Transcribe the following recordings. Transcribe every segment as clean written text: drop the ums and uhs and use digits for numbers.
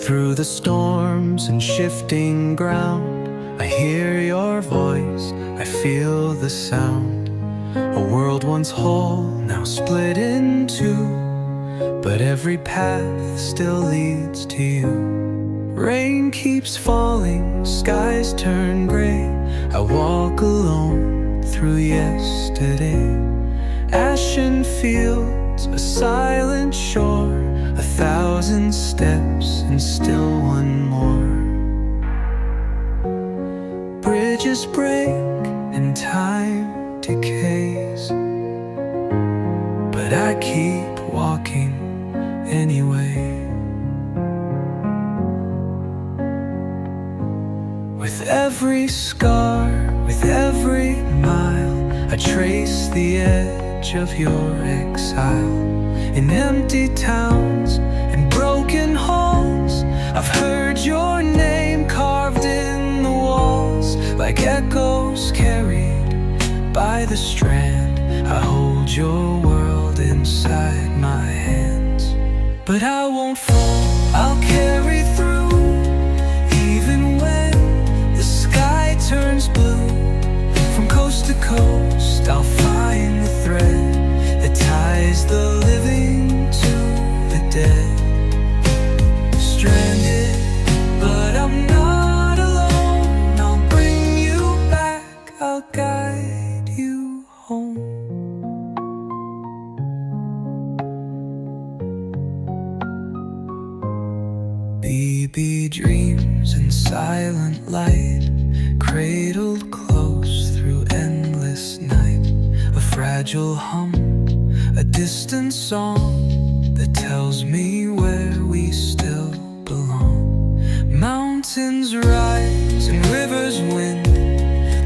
Through the storms and shifting ground, I hear your voice, I feel the sound. A world once whole, now split in two, but every path still leads to you. Rain keeps falling, skies turn gray. I walk alone through yesterday. Ashen fields, a silent shore, 1,000 steps and still one more. Bridges break and time decays, but I keep walking anyway. With every scar, with every mile, I trace the edge of your exile. In empty towns and broken halls, I've heard your name carved in the walls. Like echoes carried by the strand, I hold your world inside my hands. But I won't fall, I'll carry through. Even when the sky turns blue, from coast to coast I'll find the thread that ties the living to the dead. Stranded, but I'm not alone. I'll bring you back, I'll guide you home. BB dreams in silent light, cradled close through endless night. A fragile hum, a distant song that tells me where we still belong. Mountains rise and rivers wind,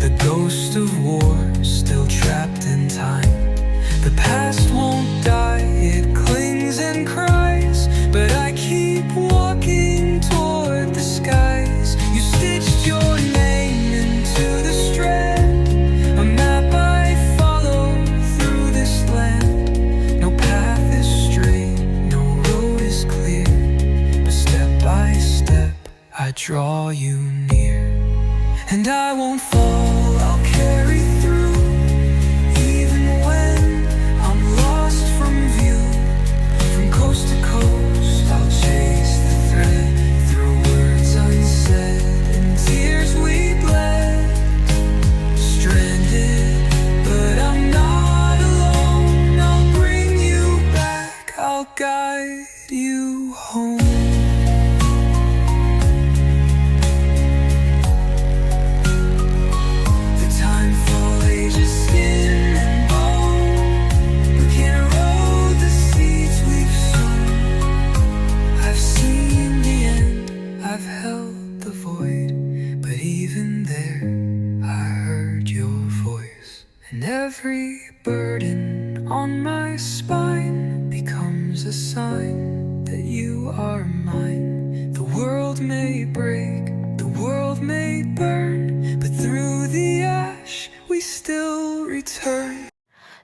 the ghost of war still trapped in time. The past won't die, it clings and cries, but I keep walking toward the skies. You stitched your name into the strand, a map I follow through this land. No path is straight, no road is clear, but step by step I draw you near. And I won't fall, I'll carry through. Even when I'm lost from view, from coast to coast I'll chase the thread, through words unsaid and tears we bled. Stranded, but I'm not alone. I'll bring you back, I'll guide you home. The time for ages, skin and bone, we can erode the seeds we've sown. I've seen the end, I've held the void, but even there I heard your voice. And every burden on my spine becomes a sign that you are mine. The world may break, the world may burn, but through the ash we still return.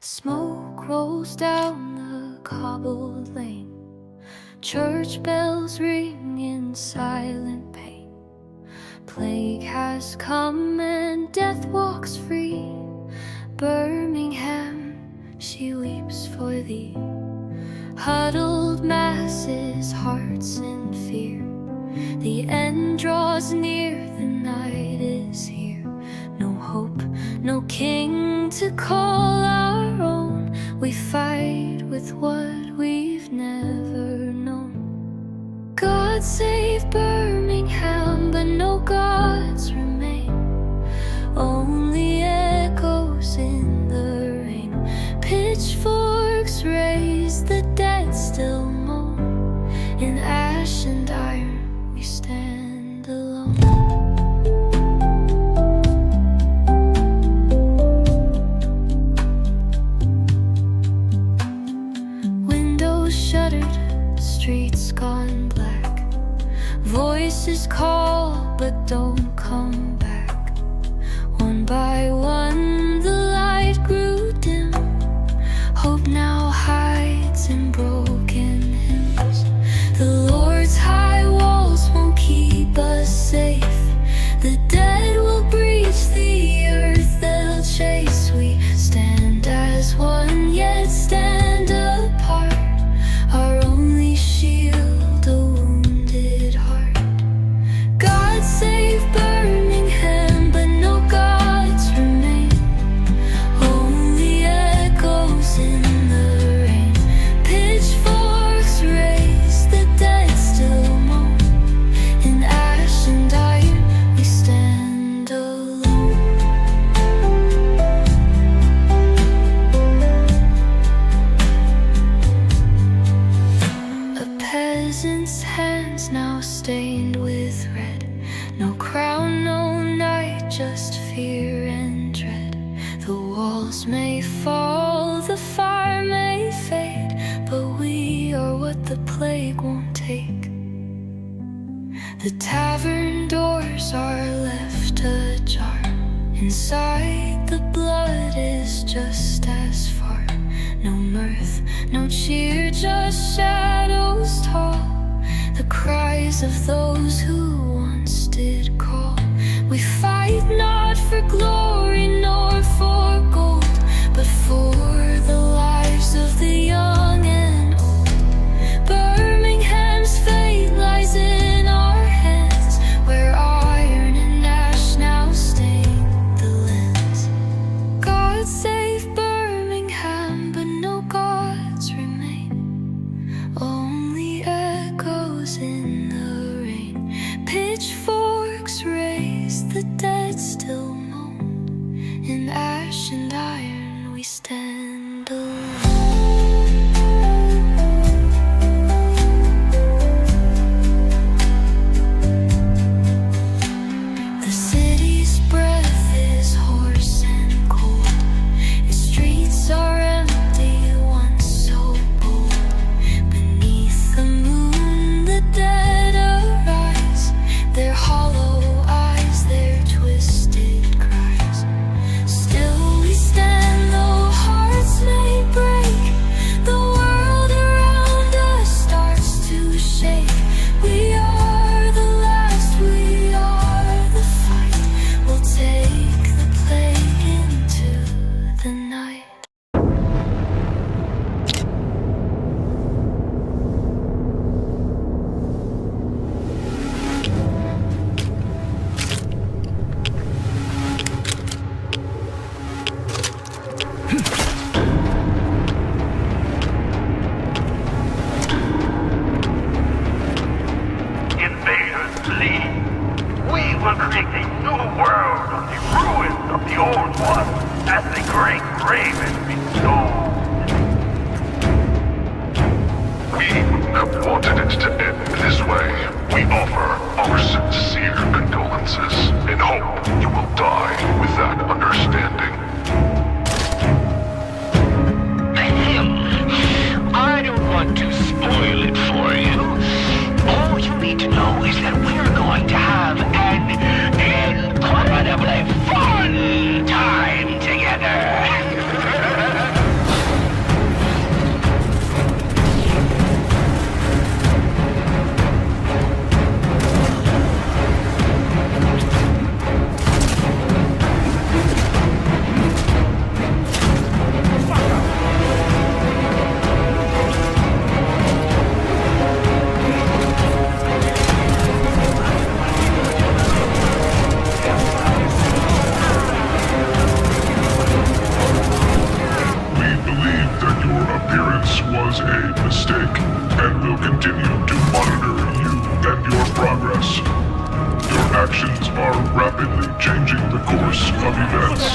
Smoke rolls down the cobbled lane, church bells ring in silent pain. Plague has come and death walks free. Birmingham, she weeps for thee. Huddled masses, hearts in fear. The end draws near, the night is here. No hope, no king to call our own. We fight with what we've never known. God save Birmingham, but no gods remain. Only echoes in the rain. Pitchforks raise, the dead still moan. In ash and iron we stand alone. Windows shuttered, streets gone black. Voices call but don't come. walls may fall, the fire may fade, but we are what the plague won't take. The tavern doors are left ajar. Inside the blood is just as far. No mirth, no cheer, just shadows tall. The cries of those who once did call. We fight not for glory nor for gold, but for the lives of the young and old. Birmingham's fate lies in our hands, where iron and ash now stain the lands. God save Birmingham, but no gods remain, only echoes in the rain. Pitchforks raise, the dead still moan. In ash and iron we stand alone. The city's breath is hoarse and cold. Its streets are empty, once so bold. Beneath the moon the dead arise, their hollow eyes, their twisted cries. Still we stand, though hearts may break. The world around us starts to shake. We are the last, we are the fight. We'll take the plague into the night. Invaders, flee! We will create a new world on the ruins of the old one, as the great raven bestowed. We wouldn't have wanted it to end this way. We offer our sincere condolences and hope you will die with that understanding. I don't want to spoil it for you. All you need to know is that we're going to have an incredibly fun time together. We believe that your appearance was a mistake and will continue to monitor you and your progress. Your actions are rapidly changing the course of events,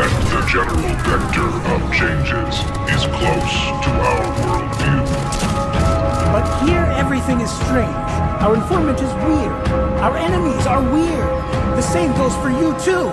and the general vector of changes is close to our worldview. But here everything is strange. Our informant is weird. Our enemies are weird. The same goes for you too.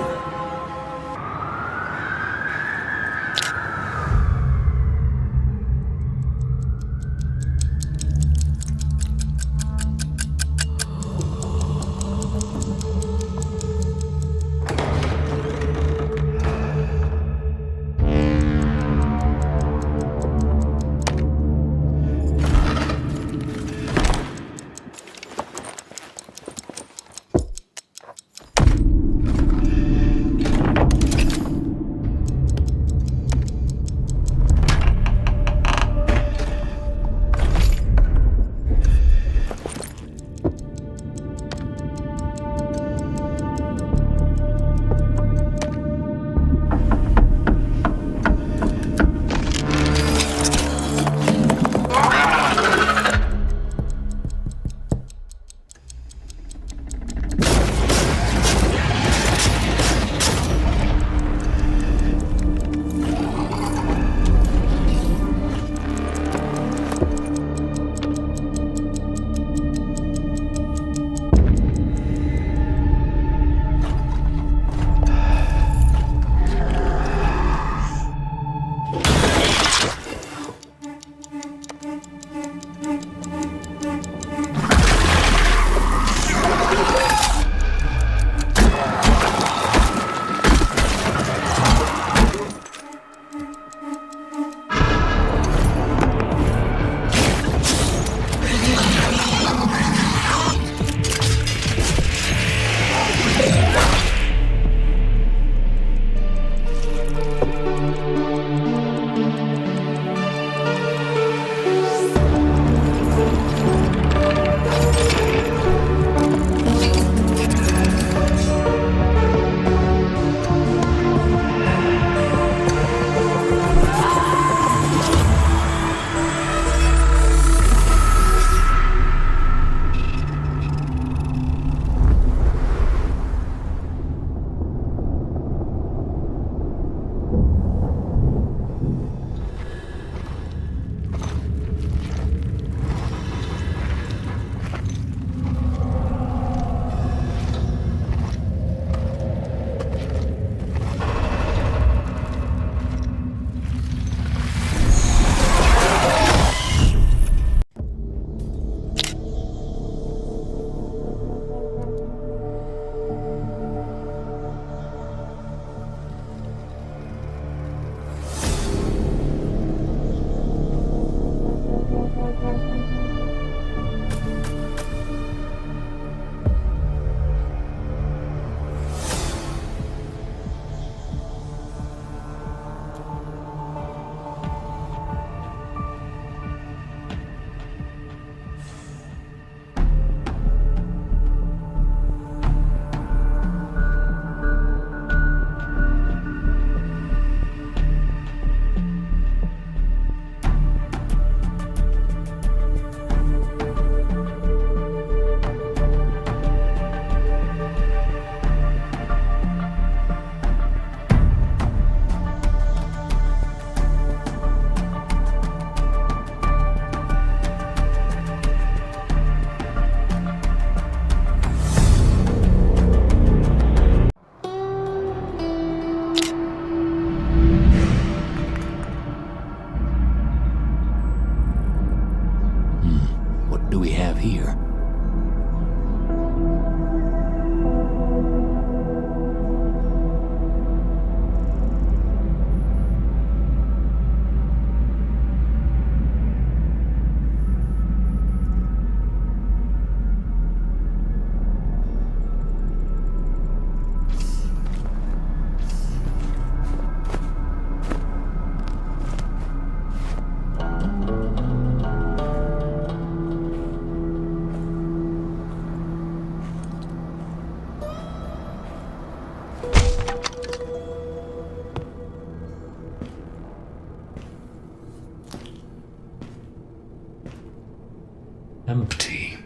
empty.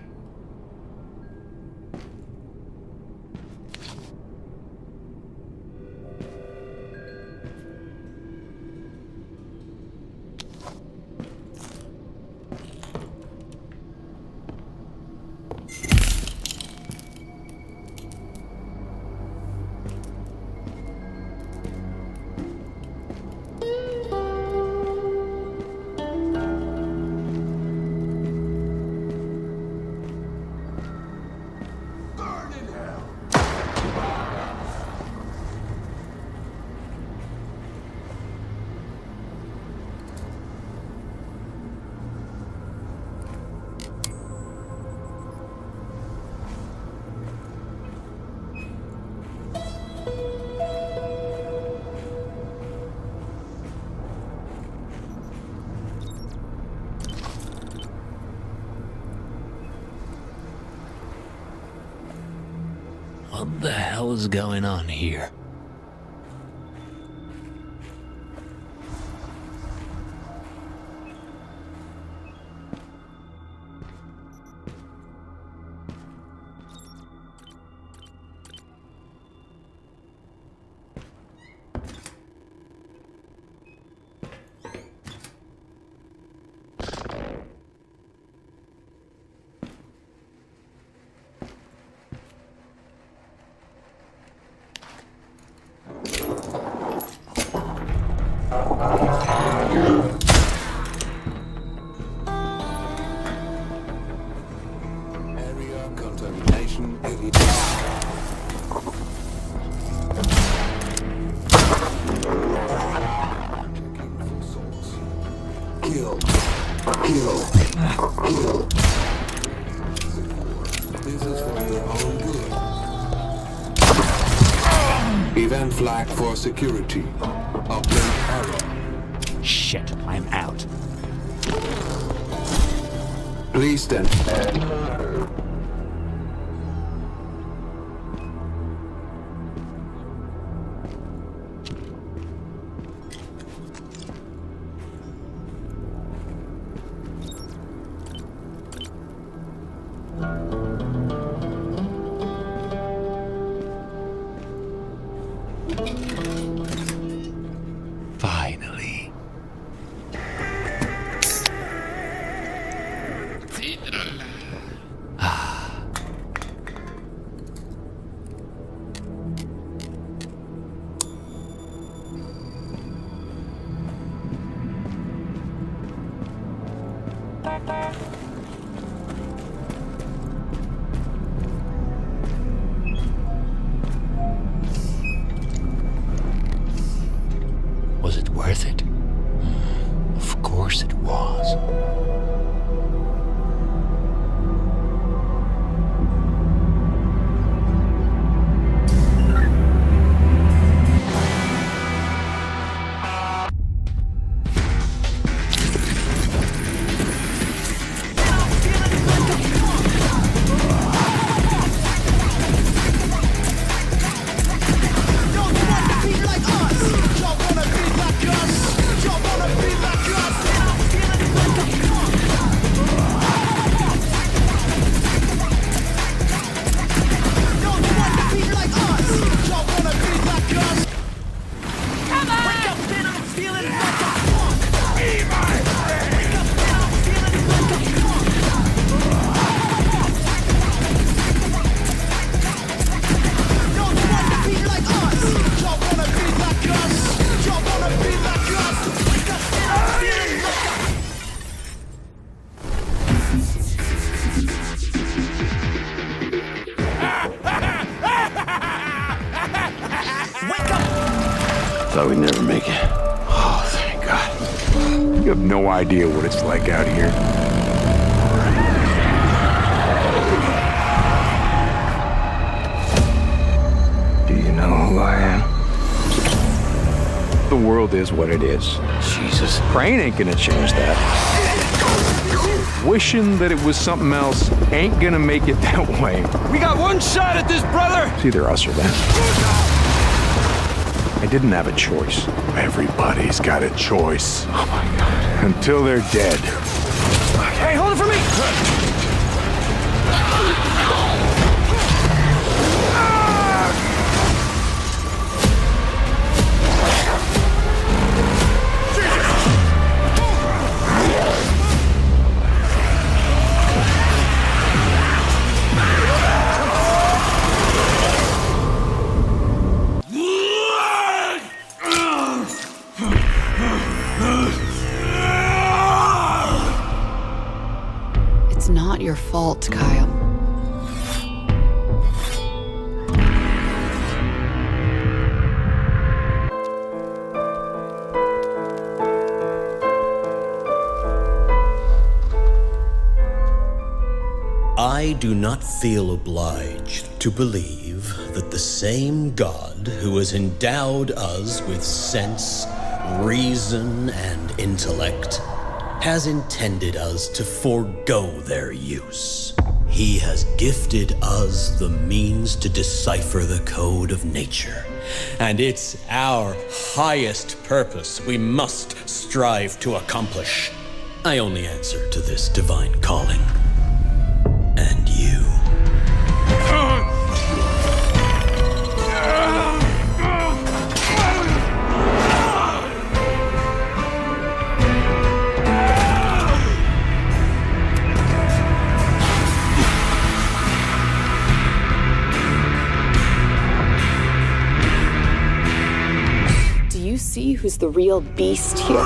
What the hell is going on here? Event flag for security. Uplink error. Shit, I'm out. Please stand. Finally. Was it worth it? Of course it was. Thought we'd never make it. Oh, thank God. You have no idea what it's like out here. Do you know who I am? The world is what it is. Jesus. Praying ain't gonna change that. Wishing that it was something else ain't gonna make it that way. We got one shot at this, brother! It's either us or them. I didn't have a choice. Everybody's got a choice. Oh my God. Until they're dead. Hey, hold it for me! It's not your fault, Kyle. I do not feel obliged to believe that the same God who has endowed us with sense, reason, and intellect has intended us to forego their use. He has gifted us the means to decipher the code of nature, and it's our highest purpose we must strive to accomplish. I only answer to this divine calling. And you. Do you see who's the real beast here?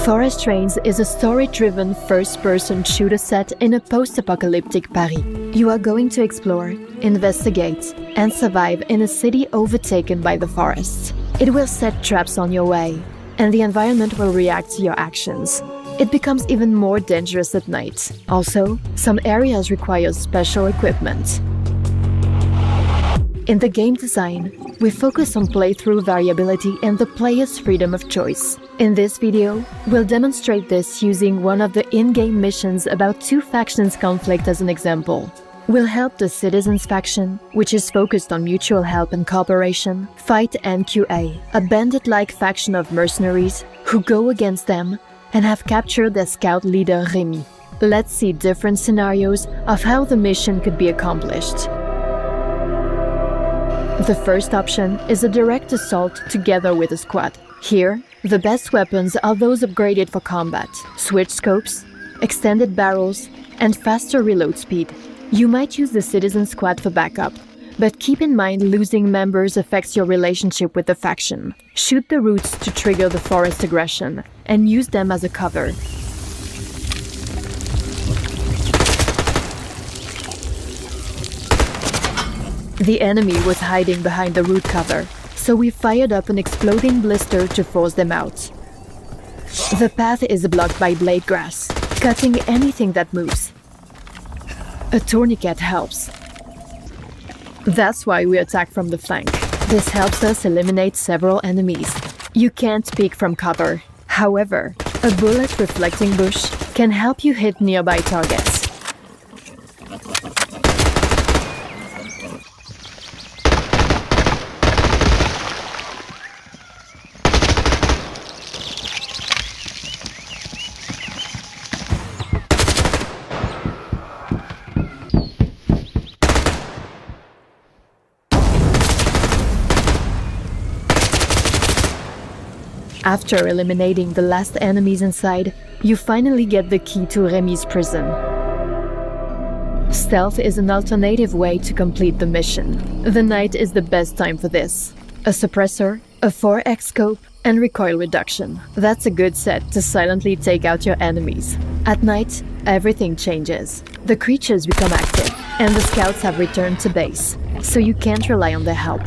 Forest Trains is a story-driven first-person shooter set in a post-apocalyptic Paris. You are going to explore, investigate, and survive in a city overtaken by the forests. It will set traps on your way, and the environment will react to your actions. It becomes even more dangerous at night. Also, some areas require special equipment. In the game design, we focus on playthrough variability and the player's freedom of choice. In this video, we'll demonstrate this using one of the in-game missions about two factions' conflict as an example. We'll help the Citizens faction, which is focused on mutual help and cooperation, fight NQA, a bandit-like faction of mercenaries who go against them and have captured their scout leader Remy. Let's see different scenarios of how the mission could be accomplished. The first option is a direct assault together with a squad. Here, the best weapons are those upgraded for combat: switch scopes, extended barrels, and faster reload speed. You might use the Citizen Squad for backup, but keep in mind losing members affects your relationship with the faction. Shoot the roots to trigger the forest aggression, and use them as a cover. The enemy was hiding behind the root cover, so we fired up an exploding blister to force them out. The path is blocked by blade grass, cutting anything that moves. A tourniquet helps. That's why we attack from the flank. This helps us eliminate several enemies. You can't peek from cover. However, a bullet-reflecting bush can help you hit nearby targets. After eliminating the last enemies inside, you finally get the key to Remy's prison. Stealth is an alternative way to complete the mission. The night is the best time for this. A suppressor A 4x scope and recoil reduction. That's a good set to silently take out your enemies. At night, everything changes. The creatures become active, and the scouts have returned to base, so you can't rely on their help.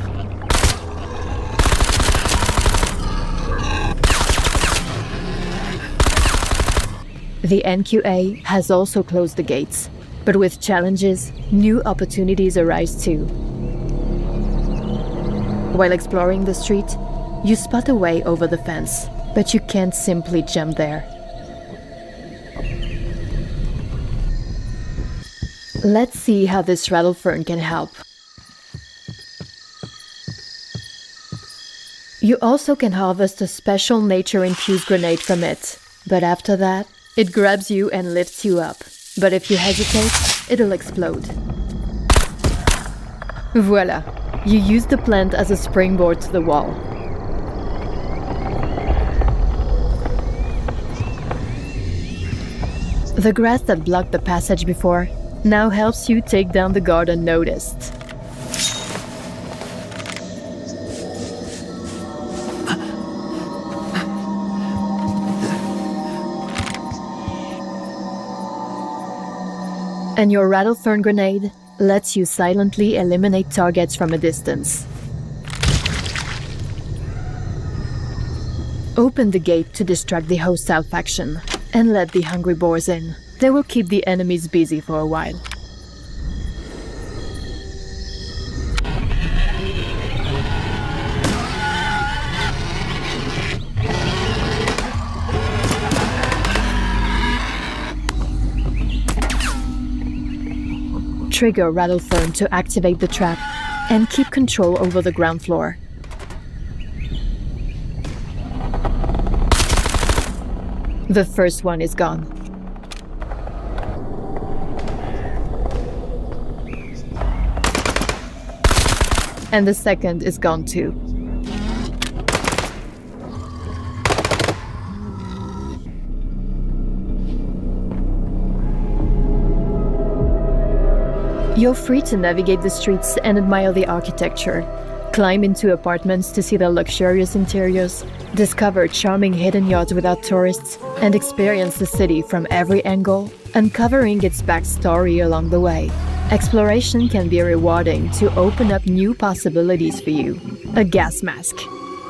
The NQA has also closed the gates, but with challenges, new opportunities arise too. While exploring the street, you spot a way over the fence, but you can't simply jump there. Let's see how this rattlefern can help. You also can harvest a special nature-infused grenade from it, but after that, it grabs you and lifts you up. But if you hesitate, it'll explode. Voila! You use the plant as a springboard to the wall. The grass that blocked the passage before now helps you take down the guard unnoticed. And your rattlefern grenade lets you silently eliminate targets from a distance. Open the gate to distract the hostile faction, and let the hungry boars in. They will keep the enemies busy for a while. Trigger rattlefern to activate the trap and keep control over the ground floor. The first one is gone. And the second is gone too. You're free to navigate the streets and admire the architecture. Climb into apartments to see their luxurious interiors, discover charming hidden yards without tourists, and experience the city from every angle, uncovering its backstory along the way. Exploration can be rewarding to open up new possibilities for you. A gas mask.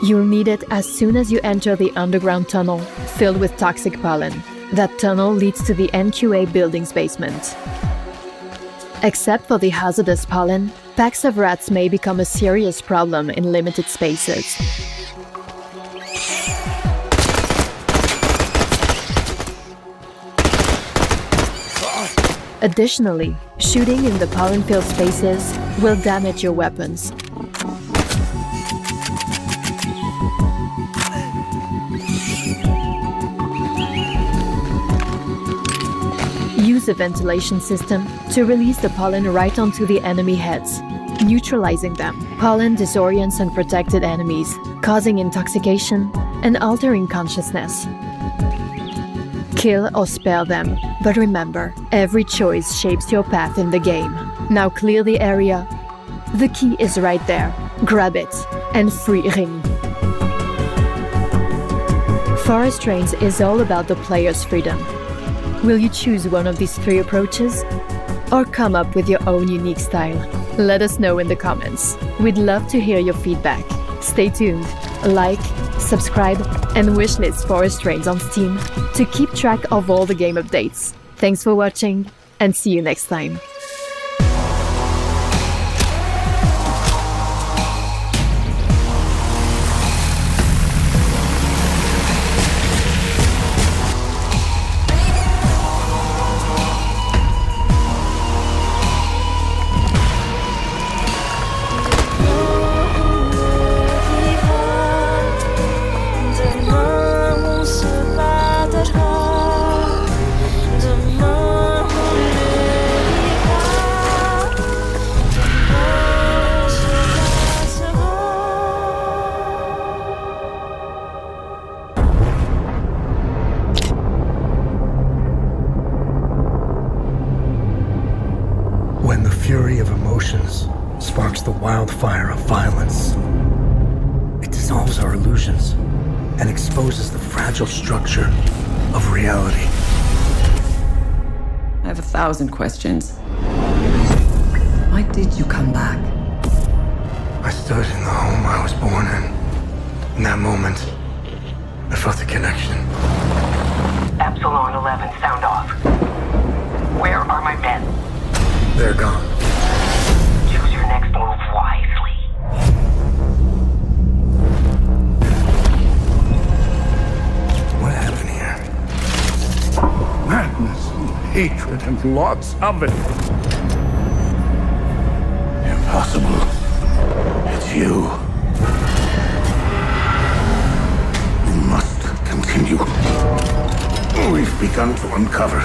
You'll need it as soon as you enter the underground tunnel filled with toxic pollen. That tunnel leads to the NQA building's basement. Except for the hazardous pollen, packs of rats may become a serious problem in limited spaces. Additionally, shooting in the pollen-filled spaces will damage your weapons. Use a ventilation system to release the pollen right onto the enemy heads, neutralizing them. Pollen disorients unprotected enemies, causing intoxication and altering consciousness. Kill or spare them, but remember, every choice shapes your path in the game. Now clear the area. The key is right there. Grab it and free Ring. Forest Rains is all about the player's freedom. Will you choose one of these three approaches? Or come up with your own unique style? Let us know in the comments. We'd love to hear your feedback. Stay tuned, like, subscribe, and wishlist Forest Rains on Steam to keep track of all the game updates. Thanks for watching, and see you next time. When the fury of emotions sparks the wildfire of violence, it dissolves our illusions and exposes the fragile structure of reality. I have 1,000 questions. Why did you come back? I stood in the home I was born in. In that moment, I felt a connection. Epsilon 11, sound off. Where are my men? They're gone. Choose your next move wisely. What happened here? Madness and hatred and lots of it. Impossible. It's you. We must continue. We've begun to uncover.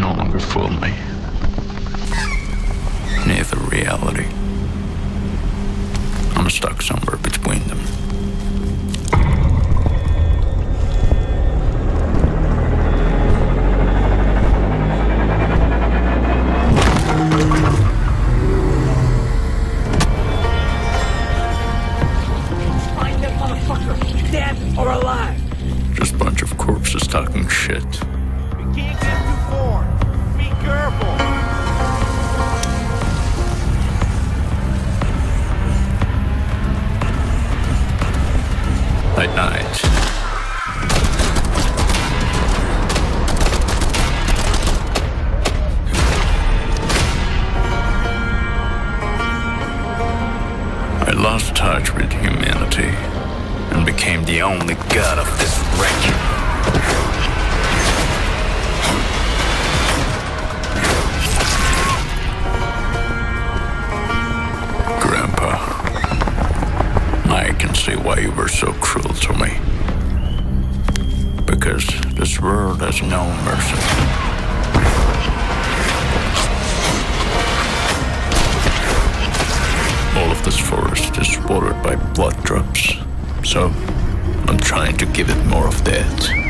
no longer fool me. Neither reality. I'm stuck somewhere between them. Find that motherfucker, dead or alive. Just a bunch of corpses talking shit. We can't get too far. Be careful. At night. I lost touch with humanity and became the only god of this wreck. Grandpa, I can see why you were so cruel to me. Because this world has no mercy. All of this forest is watered by blood drops, so I'm trying to give it more of that.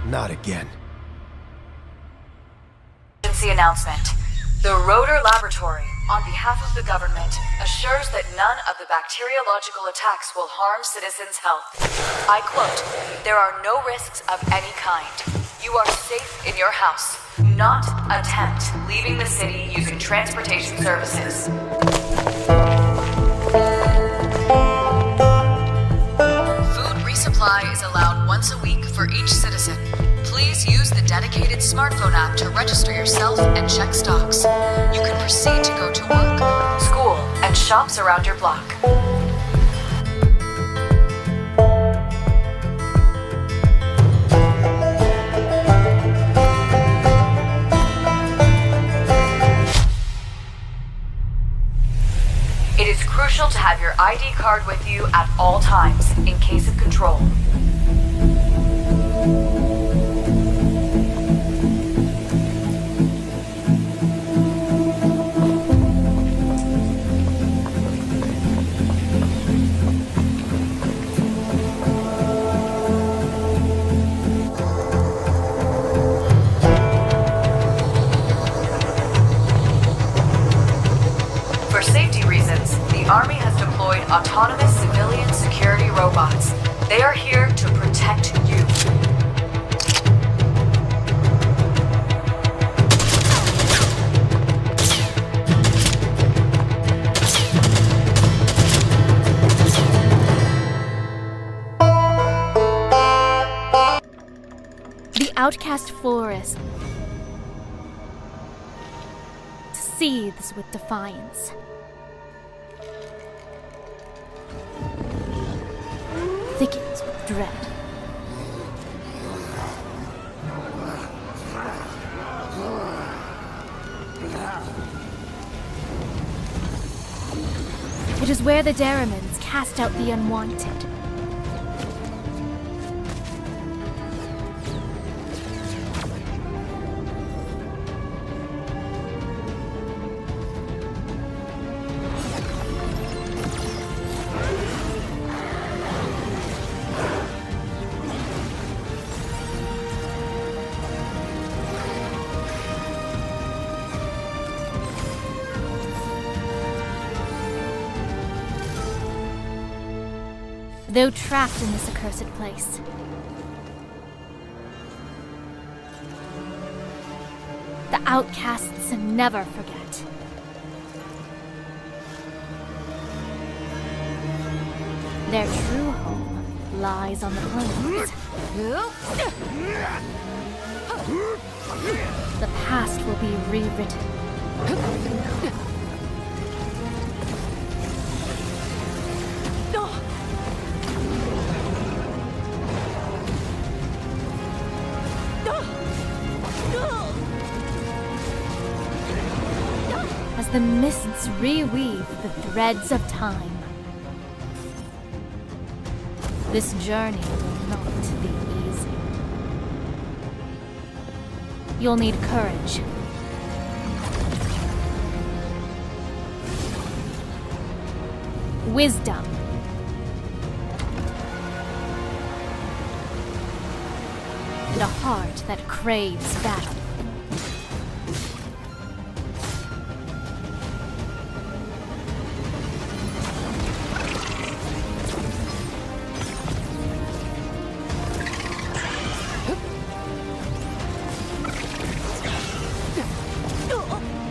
Not again. Emergency announcement. The Rotor Laboratory, on behalf of the government, assures that none of the bacteriological attacks will harm citizens' health. I quote, "There are no risks of any kind. You are safe in your house. Not attempt leaving the city using transportation services." Food resupply is allowed once a week for each citizen. Please use the dedicated smartphone app to register yourself and check stocks. You can proceed to go to work, school, and shops around your block. It is crucial to have your ID card with you at all times in case of control. For safety reasons, the Army has deployed autonomous civilian security robots. They are here to protect you. The outcast forest seethes with defiance. Thickens with dread. It is where the Daramans cast out the unwanted. Though trapped in this accursed place, the outcasts never forget. Their true home lies on the plains. The past will be rewritten. As the mists reweave the threads of time, this journey will not be easy. You'll need courage, wisdom, and a heart that craves battle.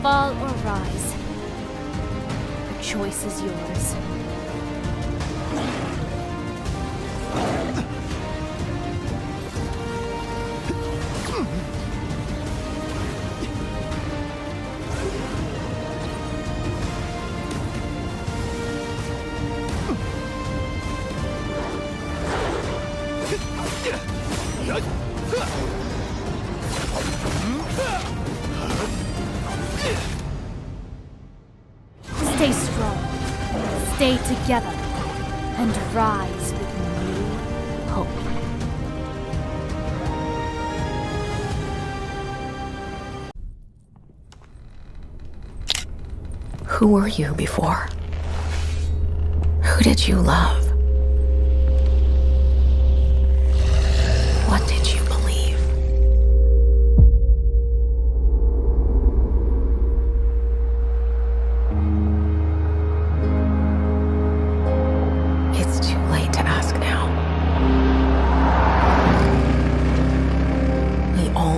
Fall or rise, the choice is yours. Stay strong, stay together, and rise with new hope. Who were you before? Who did you love? What did you believe?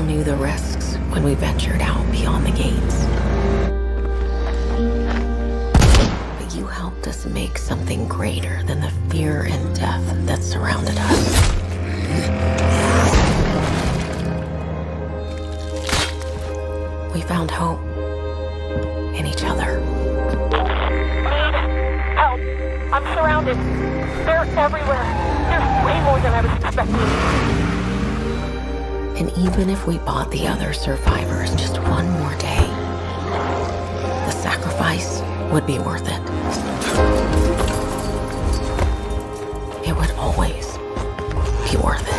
knew the risks when we ventured out beyond the gates. But you helped us make something greater than the fear and death that surrounded us. We found hope in each other. Help! I'm surrounded. They're everywhere. There's way more than I was expecting. And even if we bought the other survivors just one more day, the sacrifice would be worth it. It would always be worth it.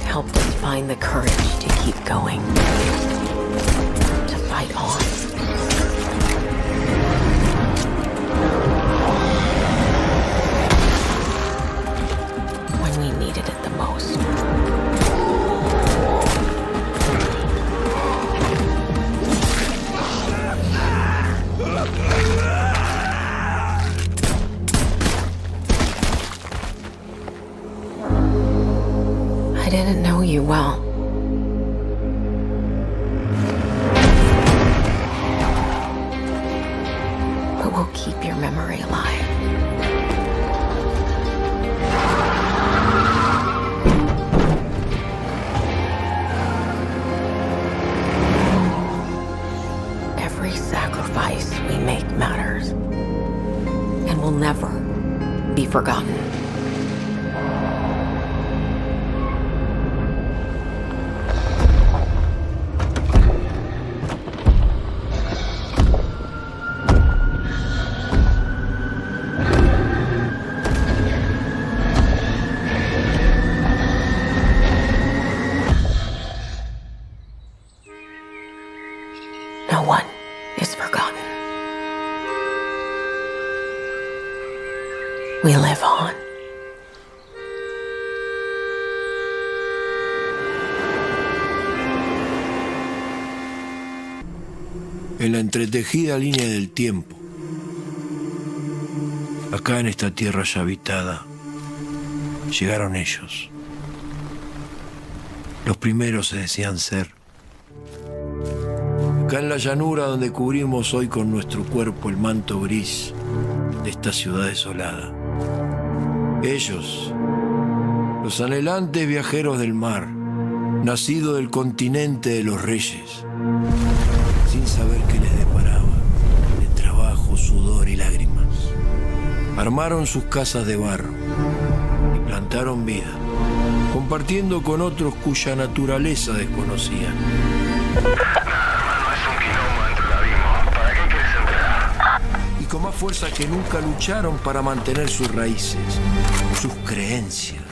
Helped us find the courage to keep going, to fight on. When we needed it the most. I didn't know you well. But we'll keep your memory alive. Every sacrifice we make matters and will never be forgotten. No one is forgotten. We live on. En la entretejida línea del tiempo, acá en esta tierra ya habitada, llegaron ellos. Los primeros se decían ser. Acá en la llanura donde cubrimos hoy con nuestro cuerpo el manto gris de esta ciudad desolada. Ellos, los anhelantes viajeros del mar, nacidos del continente de los reyes, sin saber qué les deparaba, de trabajo, sudor y lágrimas. Armaron sus casas de barro y plantaron vida, compartiendo con otros cuya naturaleza desconocían. Y con más fuerza que nunca lucharon para mantener sus raíces, sus creencias.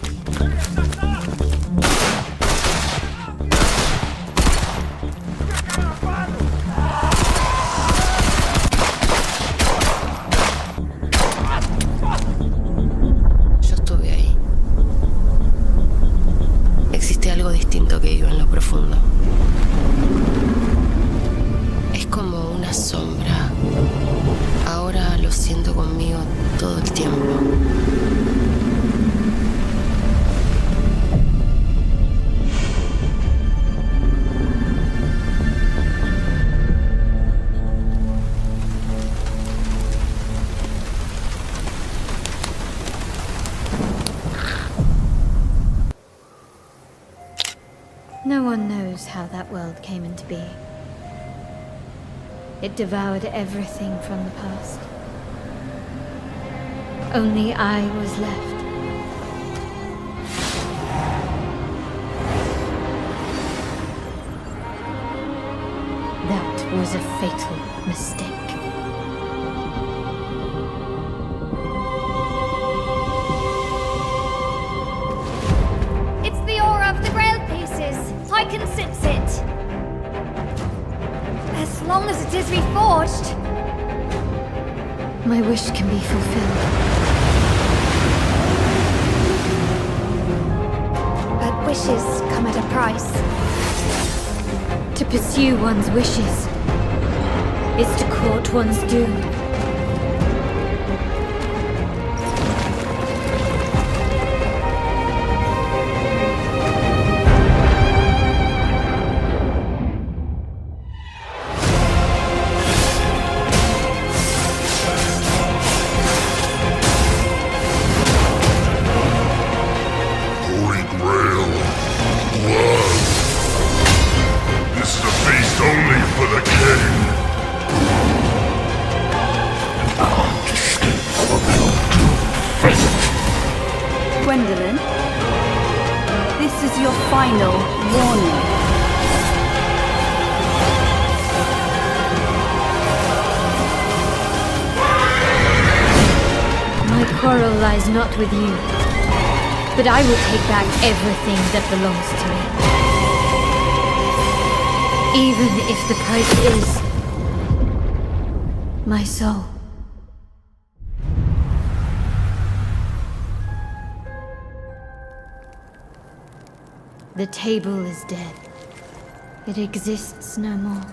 Yo estuve ahí. Existe algo distinto que vive en lo profundo. Es como una sombra. Ahora lo siento conmigo todo el tiempo. No one knows how that world came into being. It devoured everything from the past. Only I was left. That was a fatal mistake. It's the aura of the Grail pieces. I can sense it. As long as it is reforged. My wish can be fulfilled. But wishes come at a price. To pursue one's wishes is to court one's doom. Holy Grail. Blood. This is a feast only for the king. Gwendolyn, this is your final warning. My quarrel lies not with you, but I will take back everything that belongs to me. Even if the price is my soul. The table is dead. It exists no more.